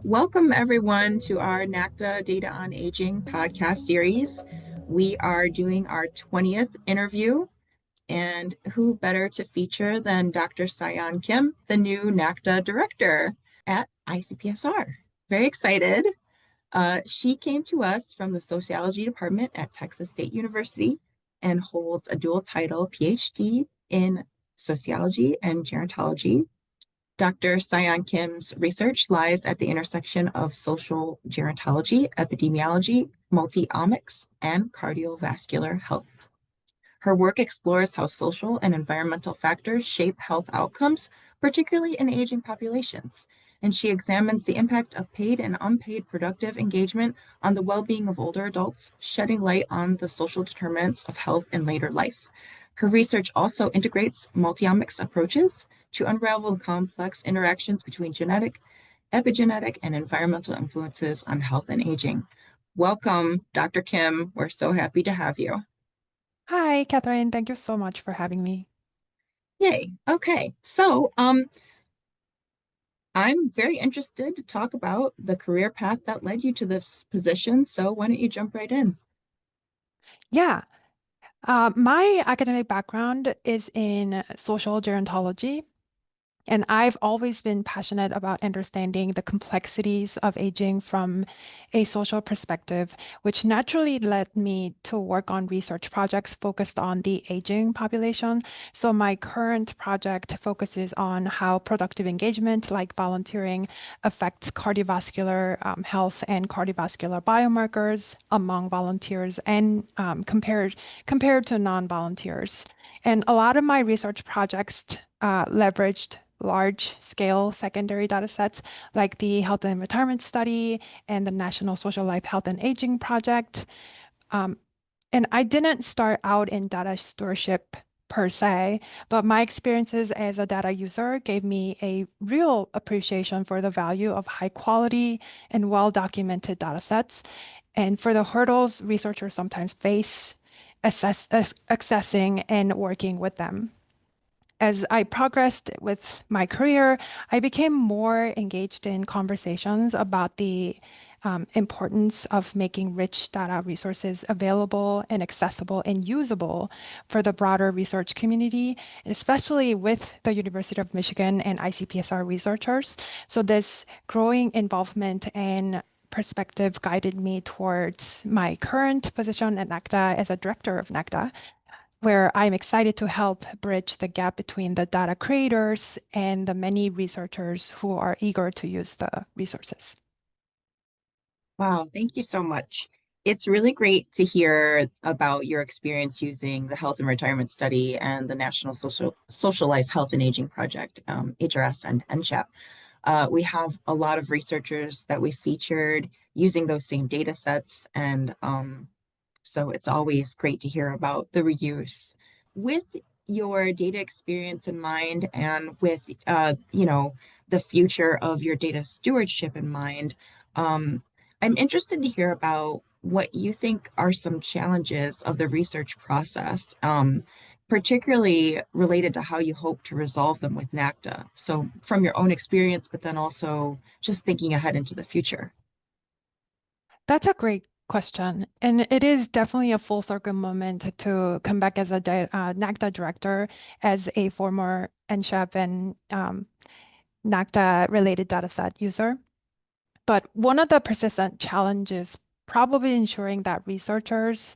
Welcome, everyone, to our NACDA Data on Aging podcast series. We are doing our 20th interview, and who better to feature than Dr. Seoyoun Kim, the new NACDA director at ICPSR. Very excited. She came to us from the Sociology department at Texas State University and holds a dual title PhD in Sociology and Gerontology. Dr. Seoyoun Kim's research lies at the intersection of social gerontology, epidemiology, multi-omics, and cardiovascular health. Her work explores how social and environmental factors shape health outcomes, particularly in aging populations, and she examines the impact of paid and unpaid productive engagement on the well-being of older adults, shedding light on the social determinants of health in later life. Her research also integrates multi-omics approaches to unravel complex interactions between genetic, epigenetic, and environmental influences on health and aging. Welcome, Dr. Kim. We're so happy to have you. Hi, Catherine. Thank you so much for having me. Yay. Okay. So, I'm very interested to talk about the career path that led you to this position. So why don't you jump right in? Yeah, my academic background is in social gerontology. And I've always been passionate about understanding the complexities of aging from a social perspective, which naturally led me to work on research projects focused on the aging population. So my current project focuses on how productive engagement, like volunteering, affects cardiovascular health and cardiovascular biomarkers among volunteers and compared to non-volunteers. And a lot of my research projects leveraged large-scale secondary data sets like the Health and Retirement Study and the National Social Life Health and Aging Project. Um, and I didn't start out in data stewardship per se, but my experiences as a data user gave me a real appreciation for the value of high quality and well-documented data sets, and for the hurdles researchers sometimes face accessing and working with them. As I progressed with my career, I became more engaged in conversations about the importance of making rich data resources available and accessible and usable for the broader research community, especially with the University of Michigan and ICPSR researchers. So this growing involvement and perspective guided me towards my current position at NACDA as a director of NACDA, where I'm excited to help bridge the gap between the data creators and the many researchers who are eager to use the resources. Wow, thank you so much. It's really great to hear about your experience using the Health and Retirement Study and the National Social Life Health and Aging Project, HRS and NCHAP. We have a lot of researchers that we featured using those same data sets, and so it's always great to hear about the reuse. With your data experience in mind and with the future of your data stewardship in mind, um, I'm interested to hear about what you think are some challenges of the research process, particularly related to how you hope to resolve them with NACDA. So from your own experience, but then also just thinking ahead into the future. That's a great question. And it is definitely a full circle moment to come back as a NACDA director, as a former NSHAP and NACDA related dataset user. But one of the persistent challenges probably ensuring that researchers,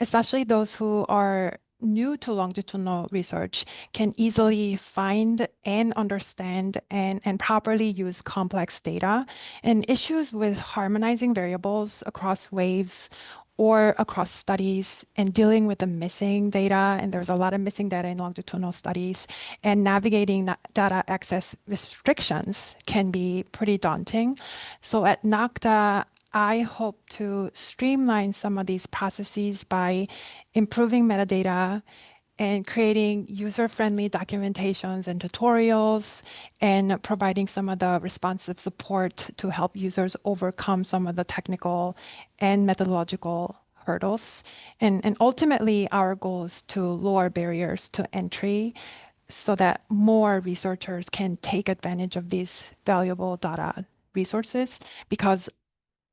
especially those who are new to longitudinal research, can easily find and understand and properly use complex data, and issues with harmonizing variables across waves or across studies and dealing with the missing data. And there's a lot of missing data in longitudinal studies, and navigating that data access restrictions can be pretty daunting. So at NACDA, I hope to streamline some of these processes by improving metadata and creating user-friendly documentations and tutorials, and providing some of the responsive support to help users overcome some of the technical and methodological hurdles. And ultimately, our goal is to lower barriers to entry so that more researchers can take advantage of these valuable data resources, because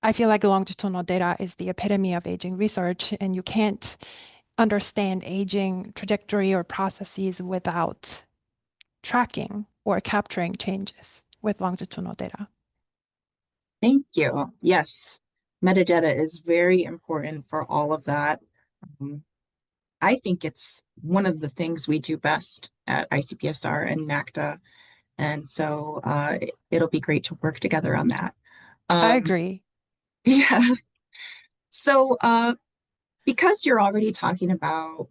I feel like longitudinal data is the epitome of aging research, and you can't understand aging trajectory or processes without tracking or capturing changes with longitudinal data. Thank you. Yes, metadata is very important for all of that. Um, I think it's one of the things we do best at ICPSR and NACDA. And so it'll be great to work together on that. I Um, agree. yeah. So because you're already talking about,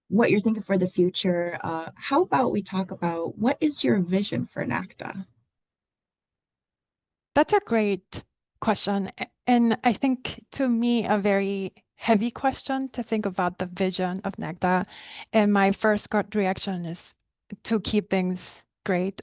what you're thinking for the future, how about we talk about what is your vision for NACDA? That's a great question. And I think to me, a very heavy question to think about the vision of NACDA. And my first gut reaction is to keep things great.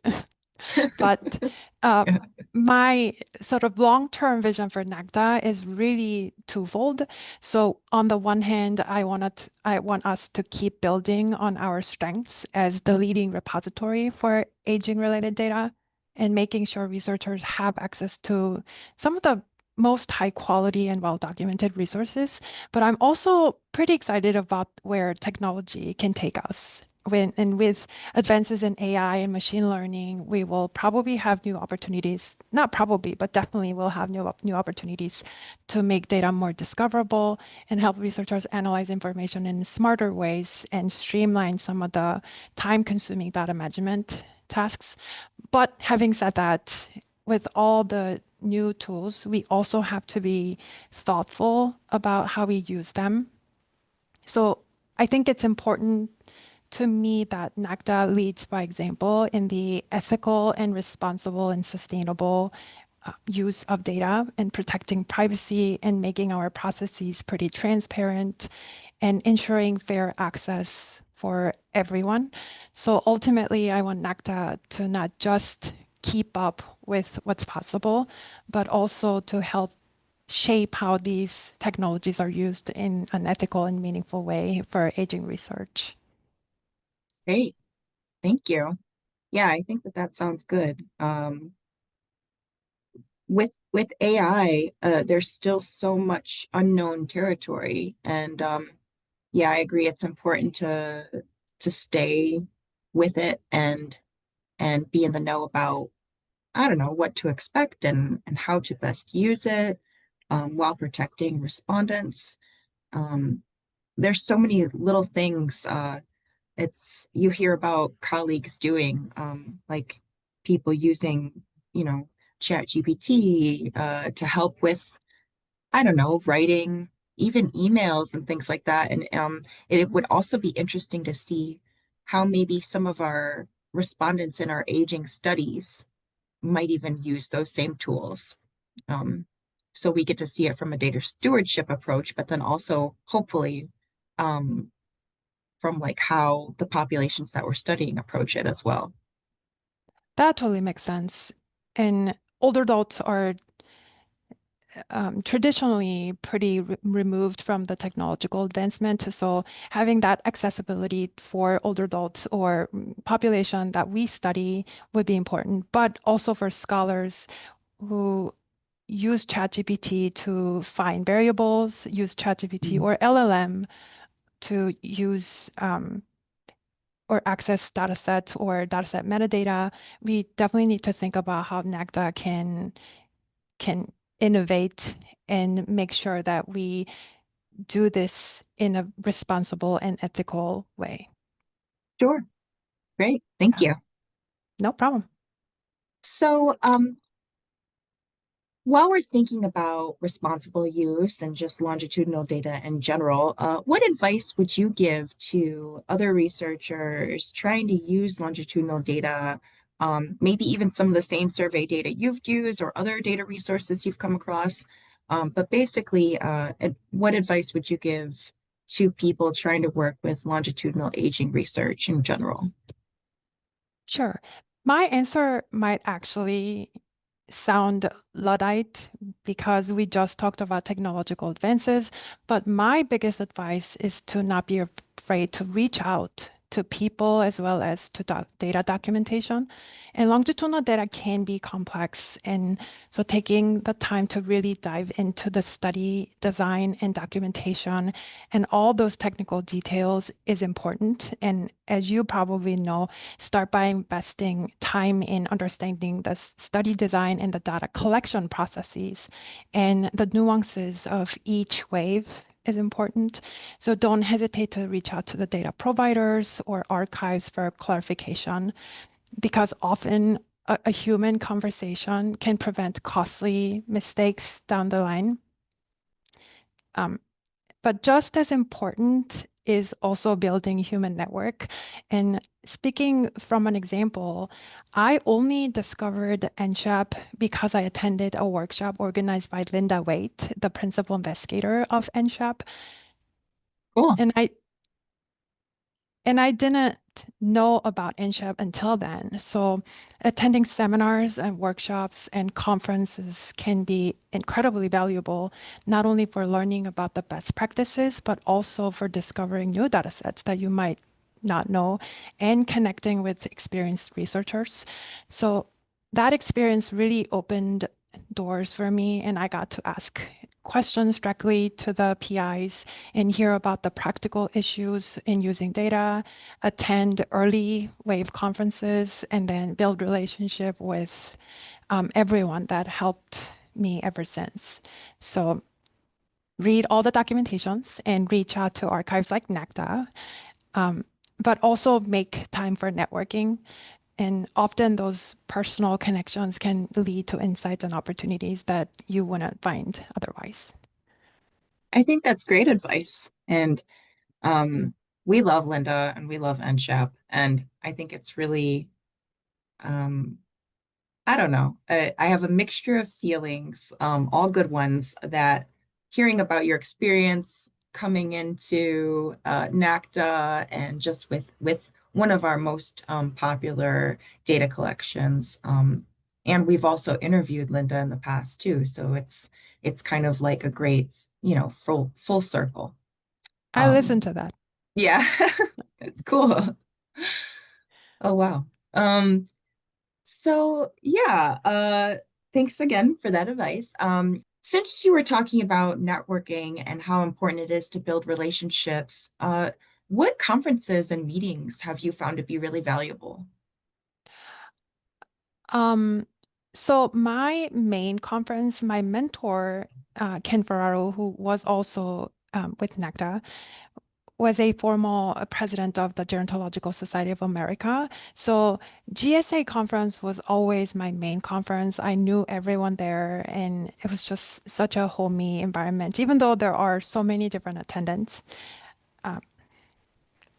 But uh, Yeah. my sort of long-term vision for NACDA is really twofold. So on the one hand, I want us to keep building on our strengths as the leading repository for aging-related data and making sure researchers have access to some of the most high quality and well-documented resources. But I'm also pretty excited about where technology can take us. And with advances in AI and machine learning, we will probably have new opportunities, not probably, but definitely will have new opportunities to make data more discoverable and help researchers analyze information in smarter ways and streamline some of the time-consuming data management tasks. But having said that, with all the new tools, we also have to be thoughtful about how we use them. So I think it's important to me that NACDA leads by example in the ethical and responsible and sustainable use of data and protecting privacy and making our processes pretty transparent and ensuring fair access for everyone. So ultimately, I want NACDA to not just keep up with what's possible, but also to help shape how these technologies are used in an ethical and meaningful way for aging research. Great. Thank you. Yeah, I think that that sounds good. With AI, there's still so much unknown territory, and yeah, I agree. It's important to stay with it and be in the know about, I don't know, what to expect and how to best use it while protecting respondents. Um, there's so many little things it's you hear about colleagues doing, like people using, you know, Chat GPT to help with, I don't know, writing, even emails and things like that. And it would also be interesting to see how maybe some of our respondents in our aging studies might even use those same tools. Um, so we get to see it from a data stewardship approach, but then also hopefully um, from like how the populations that we're studying approach it as well. That totally makes sense. And older adults are traditionally pretty removed from the technological advancement. So having that accessibility for older adults or population that we study would be important, but also for scholars who use ChatGPT to find variables, use ChatGPT Mhm. or LLM to use or access data sets or dataset metadata. We definitely need to think about how NACDA can innovate and make sure that we do this in a responsible and ethical way. Sure. Great. Thank Yeah, you. no problem. So, while we're thinking about responsible use and just longitudinal data in general, what advice would you give to other researchers trying to use longitudinal data, maybe even some of the same survey data you've used or other data resources you've come across? But basically, what advice would you give to people trying to work with longitudinal aging research in general? Sure. My answer might actually sound Luddite because we just talked about technological advances, but my biggest advice is to not be afraid to reach out to people as well as to data documentation. And longitudinal data can be complex. And so taking the time to really dive into the study design and documentation and all those technical details is important. And as you probably know, start by investing time in understanding the study design and the data collection processes and the nuances of each wave is important. So don't hesitate to reach out to the data providers or archives for clarification because often a human conversation can prevent costly mistakes down the line. But just as important is also building human network. And speaking from an example, I only discovered NSHAP because I attended a workshop organized by Linda Waite, the principal investigator of NSHAP. Cool. And I didn't know about NSHAP until then. So attending seminars and workshops and conferences can be incredibly valuable, not only for learning about the best practices, but also for discovering new data sets that you might not know and connecting with experienced researchers. So that experience really opened doors for me, and I got to ask questions directly to the PIs and hear about the practical issues in using data, attend early wave conferences, and then build relationship with everyone that helped me ever since. So read all the documentations and reach out to archives like NACDA, but also make time for networking. And often those personal connections can lead to insights and opportunities that you wouldn't find otherwise. I think that's great advice. And um, we love Linda and we love NSHAP. And I think it's really, um, I don't know, I have a mixture of feelings, all good ones, that hearing about your experience coming into NACDA and just with one of our most popular data collections. And we've also interviewed Linda in the past too. So it's kind of like a great, full circle. I listened Um, to that. yeah, it's cool. Oh wow. So yeah, thanks again for that advice. Since you were talking about networking and how important it is to build relationships, what conferences and meetings have you found to be really valuable? Um, so my main conference, my mentor, Ken Ferraro, who was also with NACDA, was a former president of the Gerontological Society of America. So GSA conference was always my main conference. I knew everyone there, and it was just such a homey environment, even though there are so many different attendants.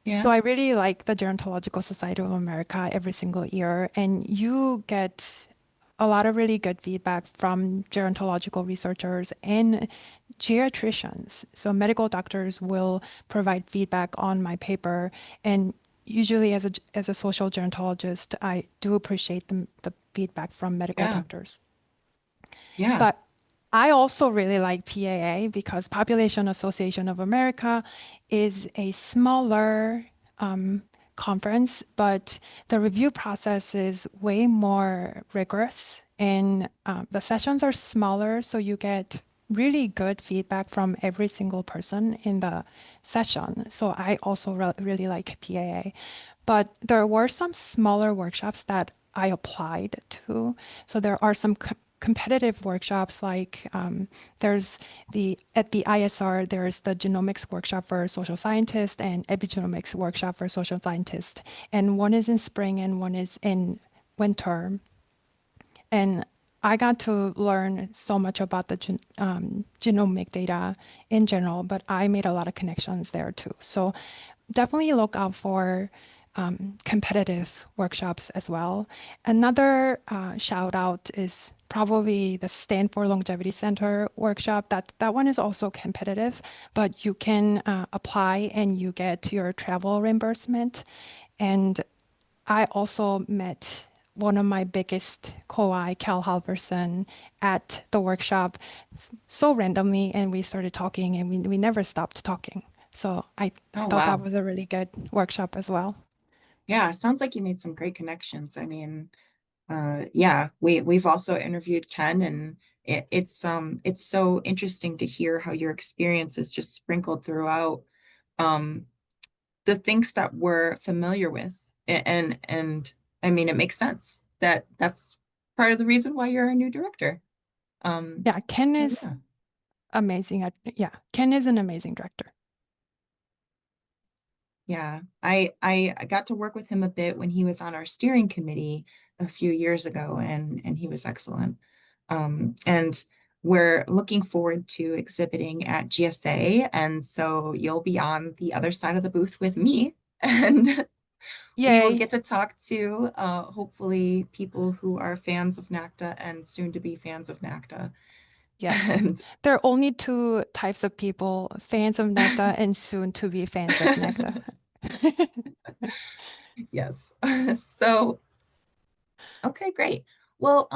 Yeah. So I really like the Gerontological Society of America every single year, and you get a lot of really good feedback from gerontological researchers and geriatricians. So medical doctors will provide feedback on my paper, and usually as a social gerontologist, I do appreciate the feedback from medical Yeah. doctors. Yeah. But I also really like PAA because Population Association of America is a smaller conference, but the review process is way more rigorous and the sessions are smaller, so you get really good feedback from every single person in the session. So I also really like PAA. But there were some smaller workshops that I applied to. So there are some competitive workshops like there's at the ISR, there's the genomics workshop for social scientists and epigenomics workshop for social scientists. And one is in spring and one is in winter. And I got to learn so much about the genomic data in general, but I made a lot of connections there too. So definitely look out for competitive workshops as well. Another shout out is probably the Stanford Longevity Center workshop. That one is also competitive, but you can apply and you get your travel reimbursement. And I also met one of my biggest co-I, Cal Halverson, at the workshop so randomly, and we started talking, and we never stopped talking. So I Oh thought that wow. was a really good workshop as well. Yeah, sounds like you made some great connections. I mean, yeah, we've also interviewed Ken, and it's so interesting to hear how your experience is just sprinkled throughout um the things that we're familiar with. And I mean, it makes sense that that's part of the reason why you're a new director. Yeah, Ken So is yeah. amazing. Yeah, Ken is an amazing director. Yeah, I got to work with him a bit when he was on our steering committee a few years ago, and he was excellent. And we're looking forward to exhibiting at GSA, and so you'll be on the other side of the booth with me, and we will Yay. get to talk to hopefully people who are fans of NACDA and soon to be fans of NACDA. Yes. And There are only two types of people, fans of NACDA and soon to be fans of NACDA. yes. So okay, great. Well,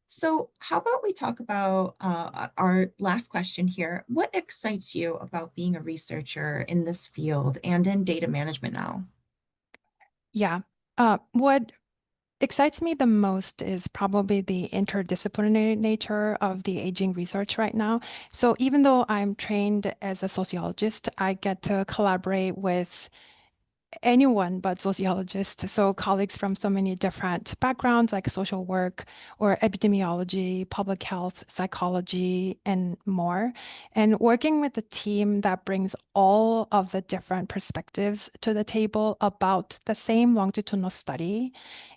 so how about we talk about our last question here. What excites you about being a researcher in this field and in data management now? Yeah. What excites me the most is probably the interdisciplinary nature of the aging research right now. So even though I'm trained as a sociologist, I get to collaborate with anyone but sociologists. So colleagues from so many different backgrounds like social work or epidemiology, public health, psychology, and more. And working with a team that brings all of the different perspectives to the table about the same longitudinal study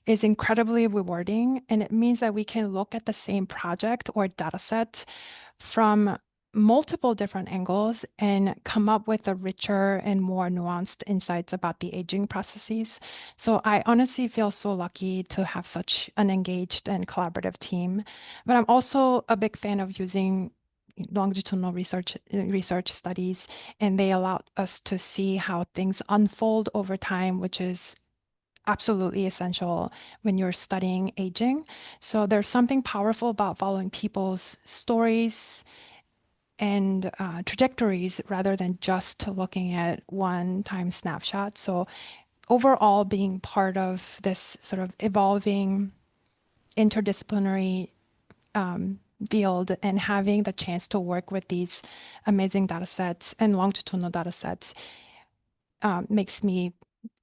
is incredibly rewarding. And it means that we can look at the same project or data set from multiple different angles and come up with a richer and more nuanced insights about the aging processes. So I honestly feel so lucky to have such an engaged and collaborative team. But I'm also a big fan of using longitudinal research studies, and they allow us to see how things unfold over time, which is absolutely essential when you're studying aging. So there's something powerful about following people's stories and trajectories rather than just looking at one time snapshot. So overall, being part of this sort of evolving interdisciplinary field and having the chance to work with these amazing data sets and longitudinal data sets makes me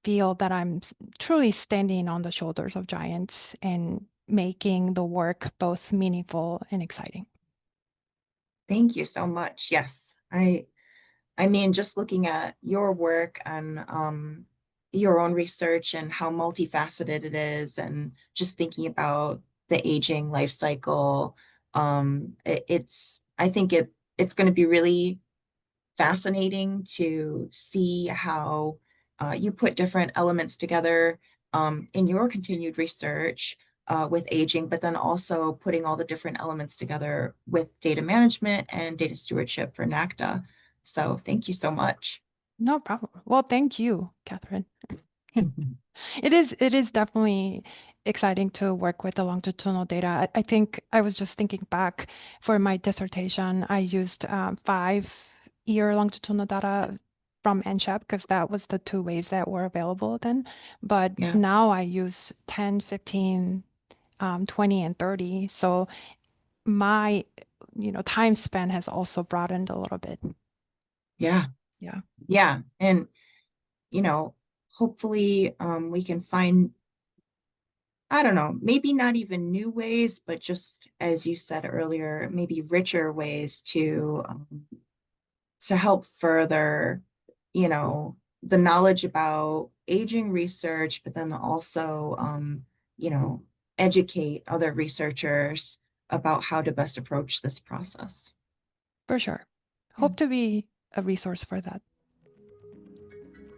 feel that I'm truly standing on the shoulders of giants and making the work both meaningful and exciting. Thank you so much. Yes, I mean, just looking at your work and your own research and how multifaceted it is, and just thinking about the aging life cycle, I think it's going to be really fascinating to see how you put different elements together in your continued research with aging, but then also putting all the different elements together with data management and data stewardship for NACDA. So thank you so much. No problem. Well, thank you, Catherine. It is definitely exciting to work with the longitudinal data. I think I was just thinking back for my dissertation, I used 5-year longitudinal data from NSHAP because that was the two waves that were available then. But Yeah, now I use 10, 15, 20, and 30. So my, time span has also broadened a little bit. yeah, Yeah, yeah. And, you know, hopefully we can find, I don't know, maybe not even new ways, but just as you said earlier, maybe richer ways to help further, the knowledge about aging research, but then also, you know, educate other researchers about how to best approach this process. for sure. Yeah, Hope to be a resource for that.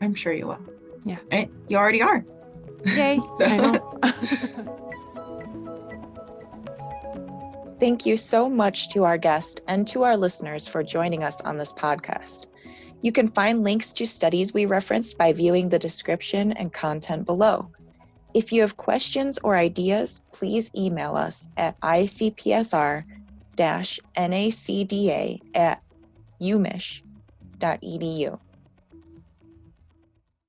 I'm sure you will. Yeah. Right? You already are. Yay, I So know. Thank you so much to our guest and to our listeners for joining us on this podcast. You can find links to studies we referenced by viewing the description and content below. If you have questions or ideas, please email us at icpsr-nacda@umich.edu.